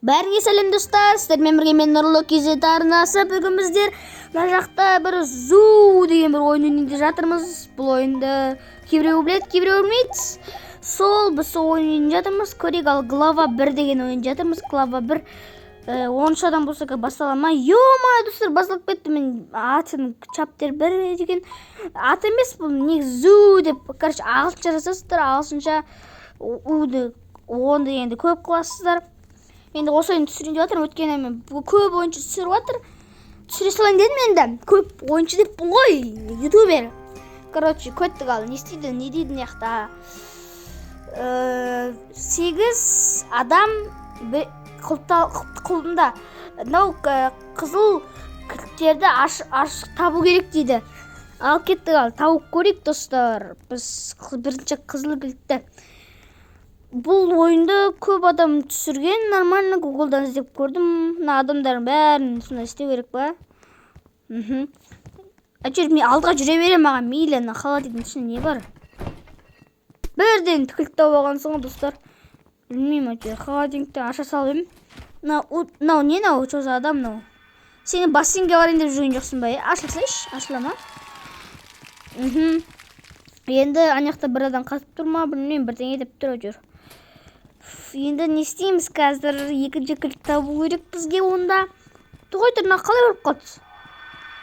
Бәріңе сәлем достар, сіздермен бірге мен Нұрлы KZ арнасы. Бүгін біздер мына жақта бір Zoo деген бір ойын ойнап жатырмыз. Бұл ойынды кейбіреу біледі, кейбіреу білмейді. Біз сол ойын ойнап жатырмыз. Көрейік, ал глава 1 деген ойнап жатырмыз. Глава 1 10 адам болса бастала ма? Ё-ма, достар, басылып кетті. Мен атын чаптер 1 деген ат емес, бұл негізі Zoo деп, ағылшынша жазасыздар, ағылшынша оны дегенді көп қыласыздар. Енді осы ойын түсірейін деп жатырмын, өйткені мен көп ойыншы түсіріп жатыр. Түсіре салайын дедім енді. Көп ойыншы деппін ғой, ютубер. Көттік ал, не істейді, не дейді мына жақта. 8 адам қолында. Мынау қызыл кілттерді табу керек дейді. Ал кеттік ал, тауып көрейік достар. Біз бірінші қызыл кілтті. Бұл ойынды көп адам түсірген, нормально Google'дан іздеп көрдім. Мына адамдардың бәрін сондай істеу керек па? Әйтеуір мен алдыға жүре беремін, маған мейлі, қала дейтін ішінде не бар? Бірден кілт тауып алған соң достар. Білмеймін, әйтеуір холодильниктен аша салып едім. Мынау не мынау? Что за адам мынау? Сені бассейнге барайын деп жүрген жоқсың ба? Ашылсайшы, ашыла ма? Енді ана жақта бір адам қатып тұр ма? Білмеймін, бірдеңе деп тұр әйтеуір. Енді не істейміз қазір? Екінші кілт табу керек бізге онда. Тұғай тұрына қалай ұрып қалды?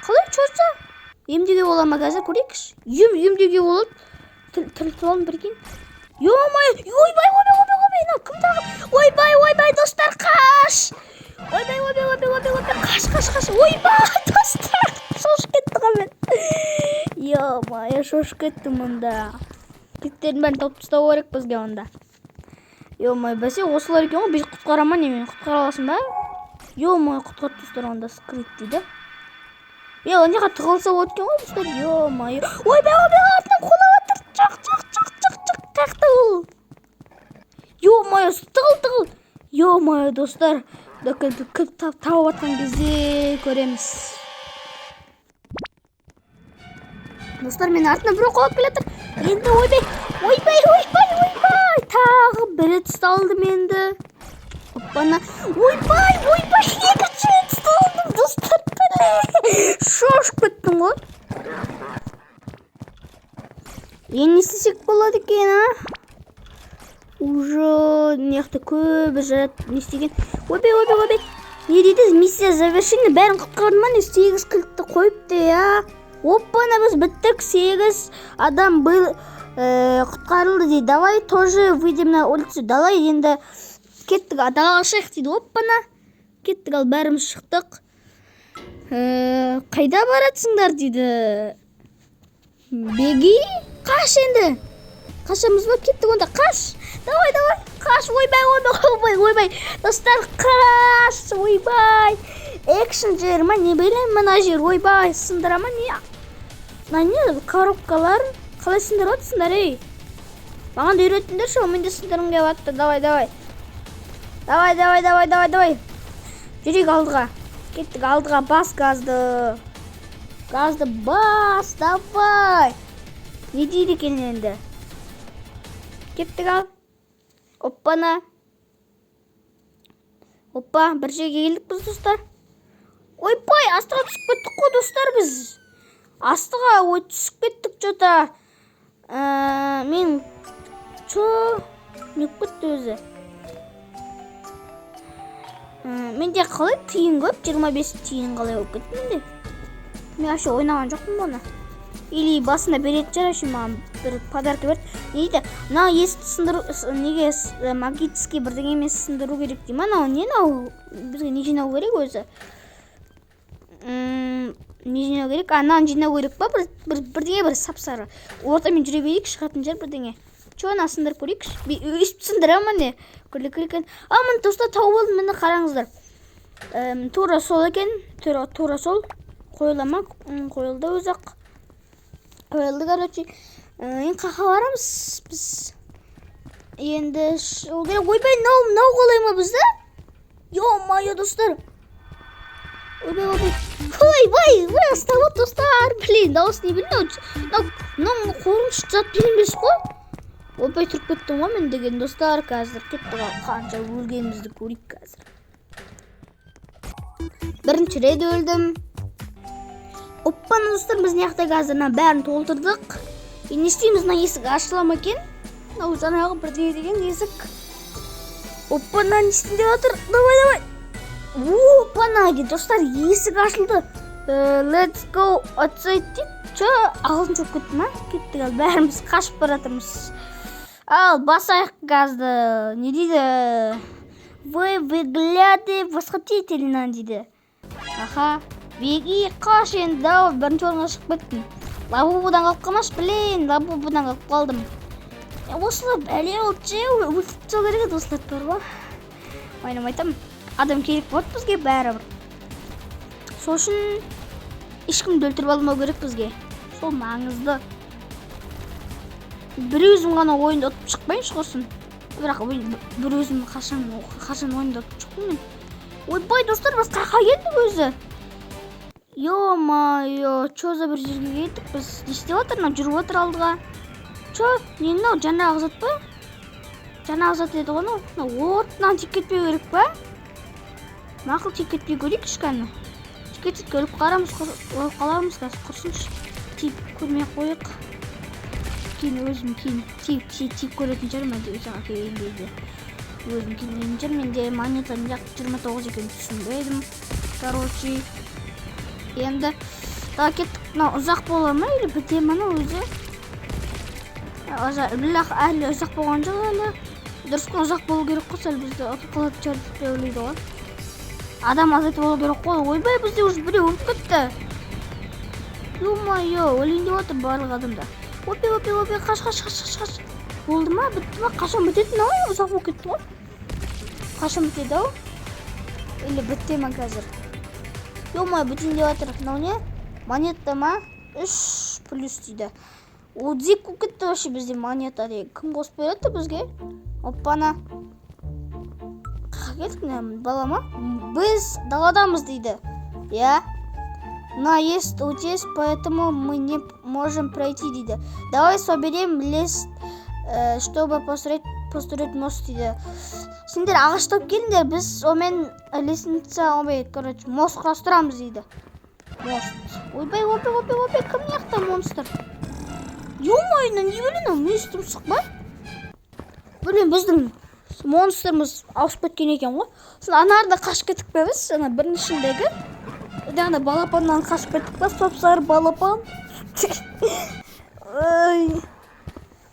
Қалай чорса? Емдеуге бола ма қазір? Көрейікші. Емдеуге болады. Тілтіп алын бірген. Ё-май! Ойбай! Кім тағып? Ойбай, достар, қаш! Ойбай, қаш! Ойбай, достар! Шош кетті ғамен. Ё-май, шош кетті мұнда. Кілттерін бәрін тауып тастау керек бізге онда. Ё-май, бәсе осылар екен ғой, біз құтқарама немен құтқара аласың ба? Ё-май, құтқарып достар онда скрит дейді. Ана жаққа тығылса болады екен ғой достар. Ё-май. Ойбай, артынан қолап жатыр. Чақ. Қақты ол. Ё-май, тығыл. Ё-май, достар. Кілт тауып атқан кезде көреміз. Достар, мен артынан бір қолап келетір. Енді ойбай. Тағы бірі тұсталдым енді. Оппана. Ойбай. Екінші тұсталдым, достар. Шош кеттім ғой. Енді не істесек болады екен, а? Уже неяқта көбі жарат не істеген. Ойбай. Не дейді? Миссия завершена. Бәрін құтқардың ма? 8 кілтті қойыпты, я. Оппана, біз біттік. 8 адам был құтқарылды дейді. Давай тоже выйдем на улицу. Давай енді кеттік. Далаға шығайық дейді. Оппана. Кеттік, ал бәріміз шықтық. Қайда баратсыңдар дейді. Беги? Қаш енді. Қашамыз ба? Кеттік онда. Қаш. Давай. Қаш. Ойбай. Достар, қаш. Ойбай. Экшн жер ма? Не білем, мына жер. Ойбай. Сындыра ма? Не? Коробкалар. Қалай сындырып отсыңдар, ей? Маған да үйреттіңдер ше, мен де сындырым кеп атты. Давай. Жүрек алдыға. Кеттік алдыға, бас газды. Газды бас, давай. Не дейді екен енді? Кеттік ал. Оппана. Оппа, бір жерге келдік біз, достар. Ойбай, астыға түсіп кеттік қой, достар, біз. Астыға түсіп кеттік жота. Мен не кетті өзі. Менде қалай тиын көп, 25 тиын қалай болып кетті менде. Мен ашы ойнаған жоқпын бұны. Или басында беретін жар ашы маған бір подарка берді. Не дейді? Мынау есікті сындыру, неге магический бірдеңе емес сындыру керек дей ма? Не мынау? Бізге не жинау керек өзі? Не жинау керек? Мынаны жинау керек па? Бірдеңе бір сап-сары. Ортамен жүре берейік, шығатын жер бірдеңе. Ана сындырып көрейікші. Өйстіп сындыра ма не? Көрлі-көрлі. Мені достар тауып алдым, мені қараңыздар. Тура сол екен. Тура сол. Қойыла ма? Қойылды өзақ. Қойылды, короче. Енді қақа барамыз біз. Енді ол керек. Ойбай, нау қолай ма бізді? Ё-майо, достар. Ойбай, ұсталып, достар. Блин, дауыс не білмеу. Мынау қорыншы зат білінбес қой. Ойбай, тұрып кеттім ғой мен деген, достар. Қазір кеттік, қанша өлгенімізді көрейік қазір. Бірінші рет өлдім. Оппаны достар, біз неқта қазірна бәрін толтырдық. Не істейміз, мына есік ашыла ма екен? Мынау жаңағы бірдеңе деген есік. Оппана, не істейді отыр? Давай. Оппана, достар, есік ашылды. Let's go outside дейді. Ағылшын жоқ кетті ма? Кеттік, ал бәріміз қашып баратырмыз. Ал басайық газды. Не дейді? Вы выгляды восхитительно дейді. Аха, беги қаш енді. Бірінші орынға шығып кеттім. Лабубудан қалып қалмаш, білейін. Лабубудан қалып қалдым. Осылы бәле олчы, өлтіп сол керек еді осылар бар ба? Ойнамайтам. Адам керек болады бізге бәрі бір. Сол үшін ешкімді өлтіріп алмау керек бізге. Сол маңызды. Бір өзім ғана ойынды ұтып шықпайыншы құрсын. Бірақ бір өзім қашан ойынды ұтып шықпайын мен. Ойбай, достар, біз қайқа келдік өзі. Йо-майо, чо за бір жерге келдік біз. Не істеп отыр, жүріп отыр алдыға. Чо, не мынау, жаңағы зат па? Жаңағы зат еді ғой, отынан тек кетпеу керек па? Мақыл тек кетпей көрейік кішкәні. Тек кетіп өліп қалармыз қазір, құрсыншы. Тек көрмей қойық. Кейін өзім тек көретін жер мәде өзіға келгенде. Өзім келген жер менде монетаның жақ 29 екен түсінбедім. Короче, енді кеттік, ұзақ бола ма, или біте мана өзі? Білақ әлі ұзақ болған жоқ әлі. Дұрысқа ұзақ болу керек қой, сәл бізді ұтып қалады жәрдіп те өлейді ғой. Адам азайты болу керек қой. Ойбай, бізде уже біреу өліп кетті. Ё-майо, өлейін деп отыр барлық адамда. Опе, қаш. Болды ма, бітті ма? Қашан бітетін ау? Ұзақ болып кетті ғой. Қашан бітеді ау? Или бітті ма қазір? Ё-майо, бітейін деп отыр. Мынау не? Монета ма? 3 плюс дейді. Ол зек болып кетті вообще бізде монета деген. Кім қосып береді бізге? Оппана. Қақа келдік не бала ма? Біз даладамыз дейді. Я? Наезд утес, поэтому мы не можем пройти дейді. Давай соберем лес, чтобы построить мост дейді. Сендер ағаштап келіңдер, біз омен лестница, короче, мост құрастырамыз дейді. Мост. Ойбай, кім яқта монстр? Ё-майо, не білін, мен үстім шықпай? Білін, біздің монстрымыз ауысып кеткен екен ғой. Анарда қашып кеттік пе біз? Біріншіндегі жаңағыда балапаннан қашып кеттік пе? Сап-сары балапан.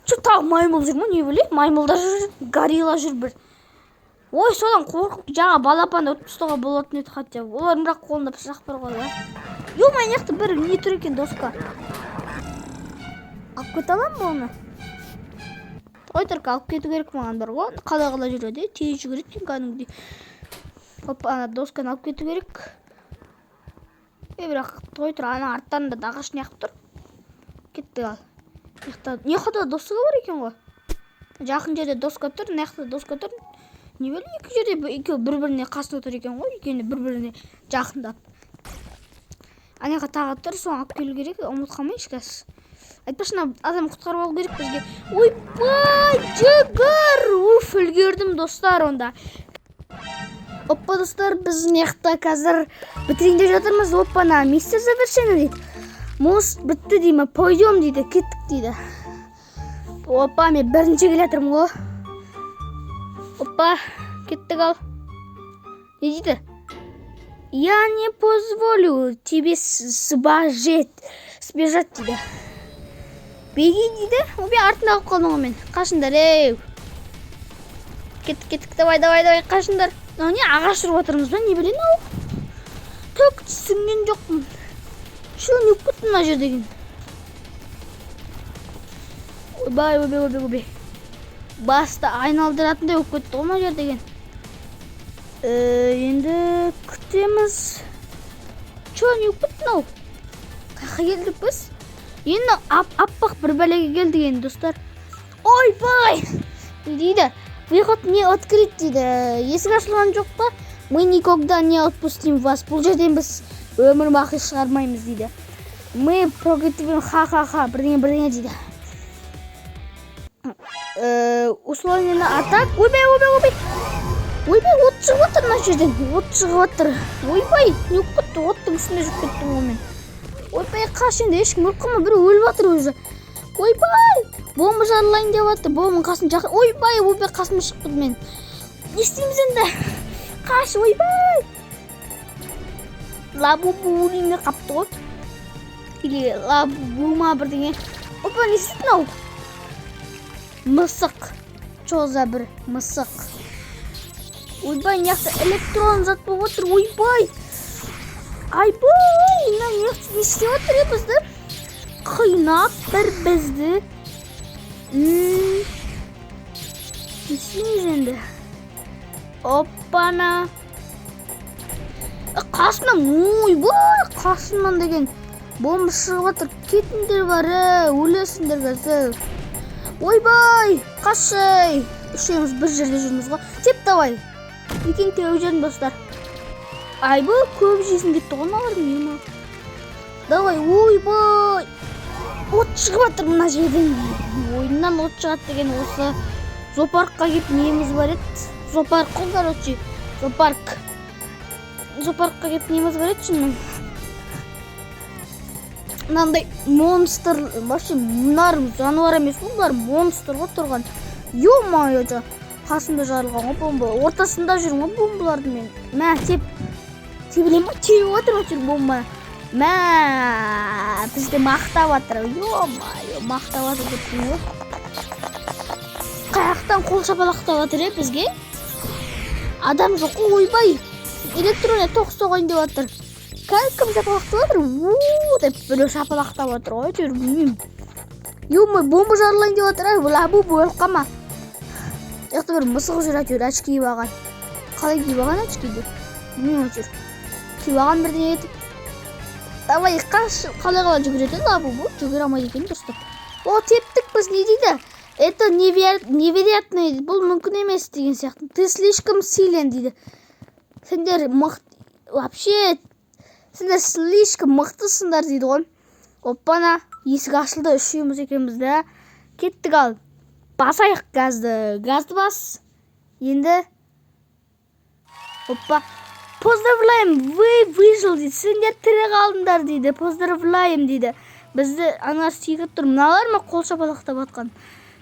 Чо, тағы маймыл жүр ма, не білейін? Маймылдар жүр, горилла жүр бір. Ой, содан қорқып, жаңа балапанды өтіп ұстауға болатын еді хотя. Олардың бірақ қолында пышақ бар ғой, да? Ё-майо, яқты бір не тұр екен, доска? Алып кете алам ба оны? Тойтырка алып кету керек маған бар ғой. Қала жүреді, тез жүгіреді кәдімгідей. Ана досканы алып кету керек. Бірақ тойтыр ана арттарында ағаш неғып тұр. Кетті ал. Не қада доска бар екен ғой? Жақын жерде доска тұр, неқта доска тұр. Не бәлі екі жерде екеуі бір-біріне қасында тұр екен ғой. Екеуіне бір-біріне жақындап. Анаға тағы тұр, соң алып келу керек. Ұмыт қалмай ешкәс. Айтпашына адам құтқарып алу керек бізге. Ойбай, жүгір! Уф, үлгердім достар онда. Оппа достар, біз неқта қазір бітірейінде жатырмыз. Оппана, мистер завершені дейді. Мост бітті деймі, пойдем дейді, кеттік дейді. Оппа, мен бірінші келетірмін ғой. Оппа, кеттік ал. Не дейді? Я не позволю тебе сбежать дейді. Беги дейді. Обе артында қалып қалдың ғой мен. Қашындар, ей. Кеттік, давай, қашындар. Не, ағаш жүріп отырмыз ба, не білейін ау? Төк түсінген жоқпын. Шыл не өкпеттің мына жер деген. Ойбай. Басты айналдыратындай өкпетті ғой мына жер деген. Енді күтеміз. Чо, не өкпеттің ау? Қайқа келдік біз? Енді аппақ бір бәлеге келді енді, достар. Ойбай! Не дейді? Выход не открыт дейді. Есік ашылған жоқ па? Мы никогда не отпустим вас. Бұл жерден біз өмір бақи шығармаймыз дейді. Мы прогретивен ха-ха-ха. Бірдеңе дейді. Условно атак. Ойбай. ойбай, от шығып жатыр мына жерден. От шығып жатыр. Ойбай, не болып кетті? Оттың үстінде жүріп кеттім ғой мен. Ойбай, қаш енді, ешкім өліп қалма, біреу өліп жатыр өзі. Ойбай, бомба жарылайын деп жатыр. Бомбаның қасын жақын. Ойбай, қасыма шығып кетті мен. Не істейміз енді? Қаш, ойбай. Лабубу неме қапты ғой. Или лабума бірдеңе. Опа, не істейді ау? Мысық. Чоза бір мысық. Ойбай, неяқта электрон зат болып отыр. Ойбай. Айбай, не істеп отыр бізді? Қинап бір бізді. Не істейміз енді? Оппана. Қасымнан, ойбай, қасымнан деген бомба шығып жатыр. Кетіңдер бары, өлесіңдер қазір. Ойбай, қашай. Үшеуміз бір жерде жүрміз ғой. Теп давай. Екен теуіп жерін достар. Айбай, көп жейсін кетті ғой мағырдың ема. Давай, ойбай. От шығып жатыр мына жерден. Ойыннан от шығады деген осы зоопаркқа кеп неміз бар еді. Зоопарк қой, короче. Зоопаркқа кеп неміз бар еді шынымен. Мынандай монстр, вообще мынар жануар емес қой, бұлар монстр ғой тұрған. Ё-моё, қасымда жарылған ғой бомба. Ортасында жүрмін ғой бомбаларды мен. Мә, тебілем ба? Тебіп отыр ма бомба? Мә, бізді мақтап жатыр. Ё-моё, мақтап жатыр деппін ғой. Қаяқтан қол шапалақтап жатыр бізге. Адам жоқ қой, ойбай. Электрония тоқ соғайын деп жатыр. Кім шапалақтап жатыр? Деп біреу шапалақтап жатыр ғой, әйтеуір білмеймін. Ё-моё, бомба жарылайын деп жатыр. Лабу өліп қалма. Яқты бір мысық жүр, әйтеуір әш киіп алған. Қалай киіп алған әшкейді? Білмеймін әйтеуір. Киіп алған бірдеңе етіп. Давай, қалай жүгіреді лабу бұл? Жүгіре алмайды екен дұрыстап. О, тептік біз, не дейді? Это невероятно дейді. Бұл мүмкін емес деген сияқты. Ты слишком силен дейді. Сендер вообще сендер слишком мықтысыңдар дейді ғой. Оппана, есік ашылды, үшеуміз екенбізді. Кеттік ал. Басайық газды. Газды бас. Енді. Оппа. Поздравляем, вы выжил дейді. Сендер тірі қалдыңдар дейді. Поздравляем дейді. Бізді ана сүйгіп тұр. Мыналар ма қол шапалақтап атқан?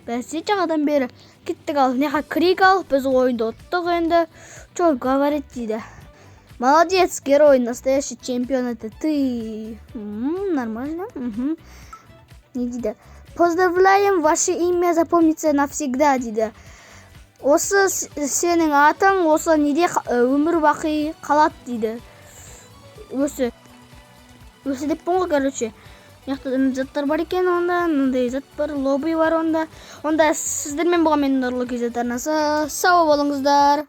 Бәсе жаңадан бері. Кеттік ал. Неға крик ал. Біз ойынды оттық енді. Чё говорит дейді. Молодец, герой, настоящий чемпион это ты. Нормально. Не дейді. Поздравляем, ваше имя запомнится навсегда дейді. Осы сенің атың, осы неде өмір бақи қалады дейді. Өсі деп бұнға, короче. Яқты заттар бар екен онда, мындай зат бар, лобби бар онда. Онда сіздермен болған мен Нұрлы Кезет арнасы. Сау болыңыздар.